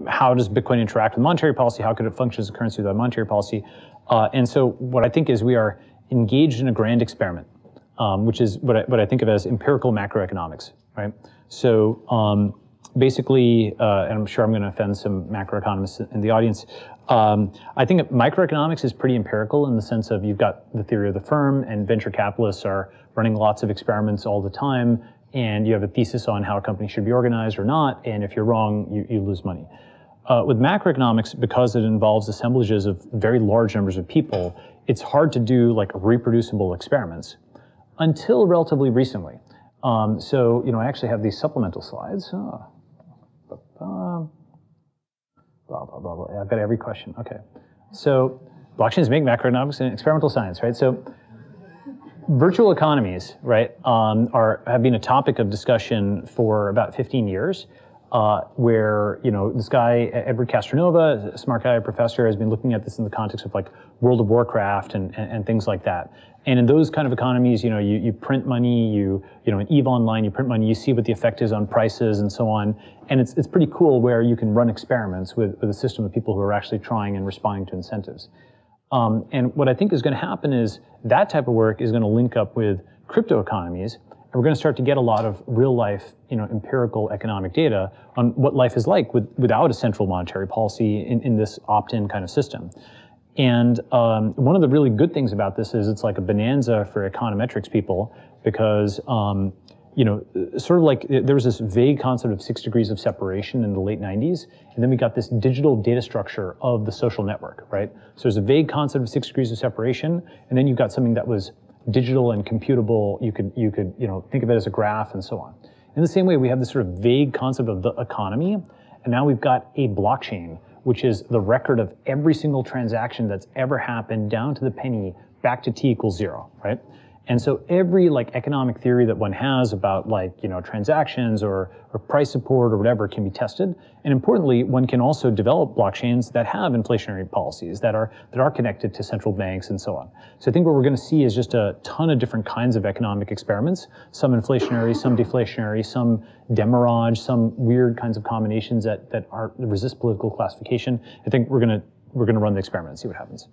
how does Bitcoin interact with monetary policy? How could it function as a currency without monetary policy? And so what I think is we are engaged in a grand experiment, which is what I think of as empirical macroeconomics, right? So basically, and I'm sure I'm going to offend some macroeconomists in the audience, I think microeconomics is pretty empirical in the sense of you've got the theory of the firm, and venture capitalists are running lots of experiments all the time, and you have a thesis on how a company should be organized or not, and if you're wrong, you lose money. With macroeconomics, because it involves assemblages of very large numbers of people, it's hard to do like reproducible experiments until relatively recently. So, I actually have these supplemental slides. Blah, blah, blah, blah. I've got every question. Okay. So blockchains make macroeconomics and experimental science, right? So virtual economies, right, have been a topic of discussion for about 15 years, where, this guy, Edward Castronova, a smart guy, a professor, has been looking at this in the context of like World of Warcraft and things like that. And in those kind of economies, you print money, in EVE Online, you print money, you see what the effect is on prices and so on. And it's pretty cool where you can run experiments with a system of people who are actually trying and responding to incentives. And what I think is going to happen is that type of work is going to link up with crypto economies, and we're going to start to get a lot of real life, empirical economic data on what life is like without a central monetary policy in this opt-in kind of system. And one of the really good things about this is it's like a bonanza for econometrics people because, sort of like there was this vague concept of 6 degrees of separation in the late 90s, and then we got this digital data structure of the social network, right? So there's a vague concept of 6 degrees of separation, and then you've got something that was digital and computable. You could think of it as a graph and so on. In the same way, we have this sort of vague concept of the economy, and now we've got a blockchain, which is the record of every single transaction that's ever happened down to the penny back to t equals 0, right? And so every economic theory that one has about transactions or price support or whatever can be tested. And importantly, one can also develop blockchains that have inflationary policies that are connected to central banks and so on. So I think what we're going to see is just a ton of different kinds of economic experiments, some inflationary, some deflationary, some demurrage, some weird kinds of combinations that resist political classification. I think we're going to run the experiment and see what happens.